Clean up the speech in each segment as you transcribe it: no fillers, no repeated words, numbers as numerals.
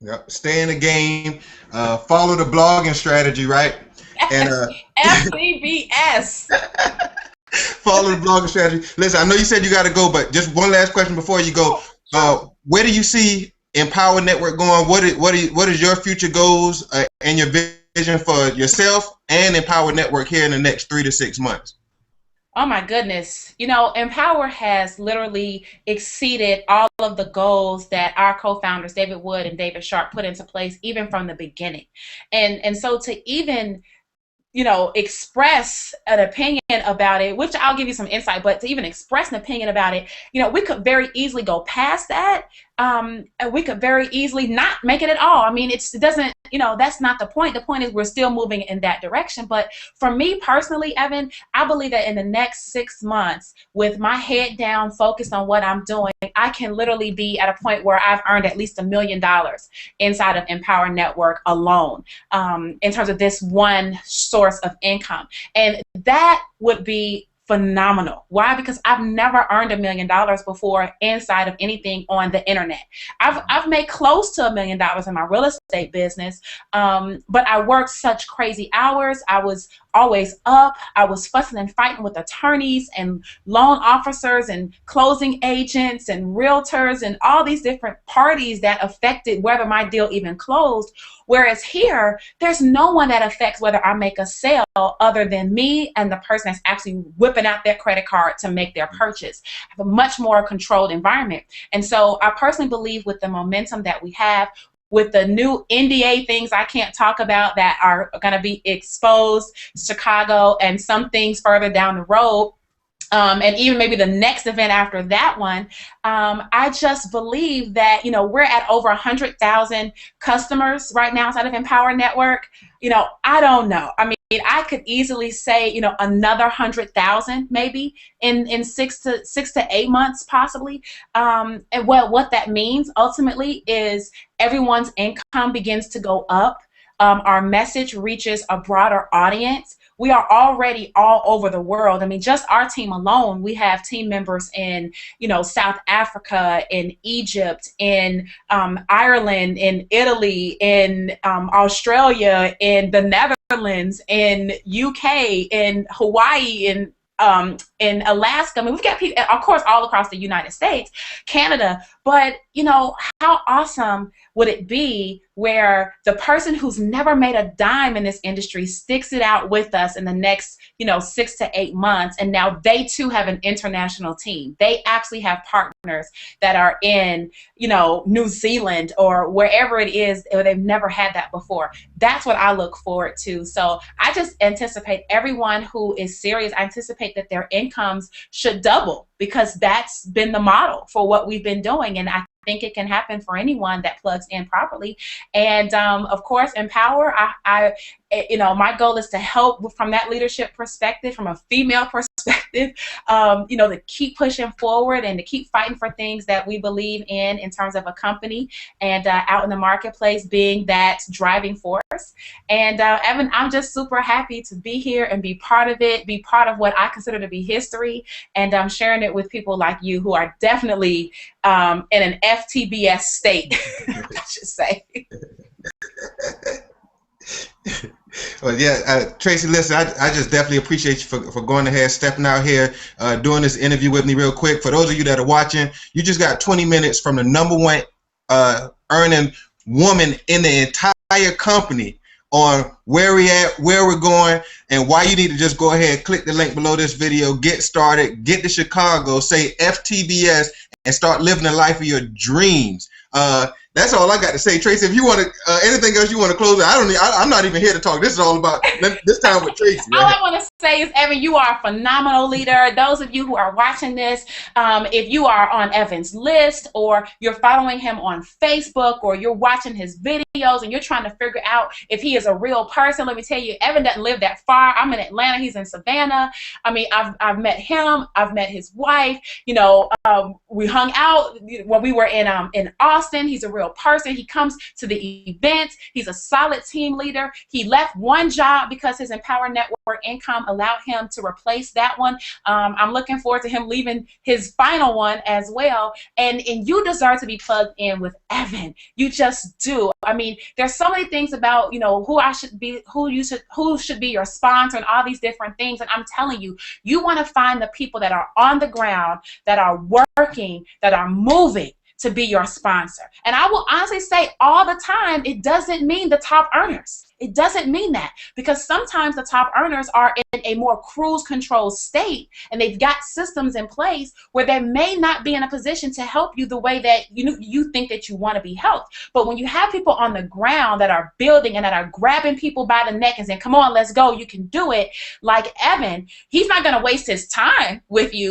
Yep. Stay in the game. Follow the blogging strategy, right? And FCBS. follow the blogging strategy. Listen, I know you said you got to go, but just one last question before you go. Where do you see Empower Network going? What is your future goals and your vision for yourself and Empower Network here in the next 3 to 6 months? Oh my goodness. You know, Empower has literally exceeded all of the goals that our co-founders, David Wood and David Sharp, put into place even from the beginning. And so to even express an opinion about it, which I'll give you some insight, but to even express an opinion about it, we could very easily go past that. And we could very easily not make it at all. I mean, it doesn't, that's not the point. The point is we're still moving in that direction. But for me personally, Evan, I believe that in the next 6 months, with my head down, focused on what I'm doing, I can literally be at a point where I've earned at least $1 million inside of Empower Network alone, in terms of this one source of income. And that would be phenomenal. Why? Because I've never earned $1 million before inside of anything on the internet. I've made close to $1 million in my real estate business, but I worked such crazy hours. I was always up. I was fussing and fighting with attorneys and loan officers and closing agents and realtors and all these different parties that affected whether my deal even closed. Whereas here, there's no one that affects whether I make a sale other than me and the person that's actually whipping out their credit card to make their purchase. I have a much more controlled environment. And so I personally believe with the momentum that we have, with the new NDA things I can't talk about that are going to be exposed, Chicago, and some things further down the road, and even maybe the next event after that one, I just believe that, we're at over 100,000 customers right now inside of Empower Network. I don't know. I mean, I could easily say, another 100,000 maybe in 6 to 8 months possibly. And what that means ultimately is everyone's income begins to go up. Our message reaches a broader audience. We are already all over the world. I mean, just our team alone, we have team members in, South Africa, in Egypt, in Ireland, in Italy, in Australia, in the Netherlands, in UK, in Hawaii, in Alaska. I mean, we've got people, of course, all across the United States, Canada, but, how awesome would it be where the person who's never made a dime in this industry sticks it out with us in the next, 6 to 8 months, and now they too have an international team. They actually have partners that are in, New Zealand or wherever it is, or they've never had that before. That's what I look forward to. So I just anticipate everyone who is serious, I anticipate that their incomes should double, because that's been the model for what we've been doing. And I think it can happen for anyone that plugs in properly. And of course, Empower, my goal is to help from that leadership perspective, from a female perspective, to keep pushing forward and to keep fighting for things that we believe in terms of a company and out in the marketplace being that driving force. And Evan, I'm just super happy to be here and be part of it, be part of what I consider to be history, and I'm sharing it with people like you who are definitely in an FTBS state, I should say. Well, yeah, Tracey, listen, I just definitely appreciate you for going ahead, stepping out here, doing this interview with me real quick. For those of you that are watching, you just got 20 minutes from the #1 earning woman in the entire company on where we at, where we're going, and why you need to just go ahead, click the link below this video, get started, get to Chicago, say FTBS, and start living the life of your dreams. That's all I got to say, Tracey. If you want to, anything else you want to close, I'm not even here to talk. This is all about this time with Tracey. Right? All I want to say is, Evan, you are a phenomenal leader. Those of you who are watching this, if you are on Evan's list, or you're following him on Facebook, or you're watching his videos and you're trying to figure out if he is a real person, let me tell you, Evan doesn't live that far. I'm in Atlanta. He's in Savannah. I mean, I've met him. I've met his wife. We hung out when we were in Austin. He's a real real person. He comes to the events. He's a solid team leader. He left one job because his Empower Network income allowed him to replace that one. I'm looking forward to him leaving his final one as well. And you deserve to be plugged in with Evan. You just do. I mean, there's so many things about, you know, who I should be, who should be your sponsor and all these different things. And I'm telling you, you want to find the people that are on the ground, that are working, that are moving to be your sponsor. And I will honestly say all the time, it doesn't mean the top earners. It doesn't mean that, because sometimes the top earners are in a more cruise control state and they've got systems in place where they may not be in a position to help you the way that you think that you want to be helped. But when you have people on the ground that are building and that are grabbing people by the neck and saying, come on, let's go, you can do it, like Evan, he's not going to waste his time with you.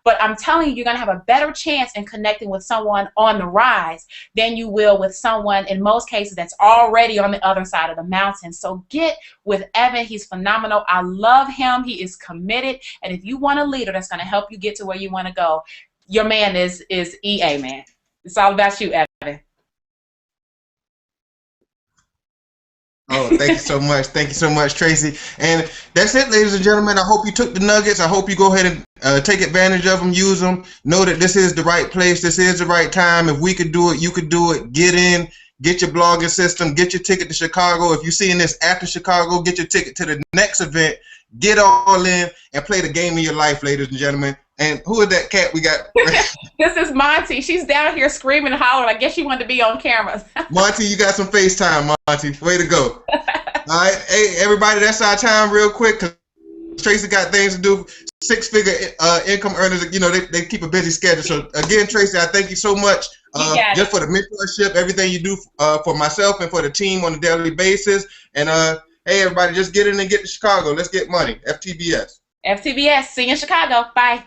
But I'm telling you, you're going to have a better chance in connecting with someone on the rise than you will with someone, in most cases, that's already on the other side of the mountain. So get with Evan. He's phenomenal. I love him. He is committed. And if you want a leader that's going to help you get to where you want to go, your man is EA, man. It's all about you, Evan. Oh, thank you so much. Thank you so much, Tracey. And that's it, ladies and gentlemen. I hope you took the nuggets. I hope you go ahead and take advantage of them, use them. Know that this is the right place. This is the right time. If we could do it, you could do it. Get in, get your blogging system, get your ticket to Chicago. If you're seeing this after Chicago, get your ticket to the next event. Get all in and play the game of your life, ladies and gentlemen. And who is that cat we got? This is Monty. She's down here screaming and hollering. I guess she wanted to be on camera. Monty, you got some FaceTime, Monty. Way to go. All right. Hey, everybody, that's our time real quick, because Tracey got things to do. Six-figure income earners, you know, they keep a busy schedule. So, again, Tracey, I thank you so much just for the mentorship, everything you do for myself and for the team on a daily basis. And, hey, everybody, just get in and get to Chicago. Let's get money. FTBS. FTBS. See you in Chicago. Bye.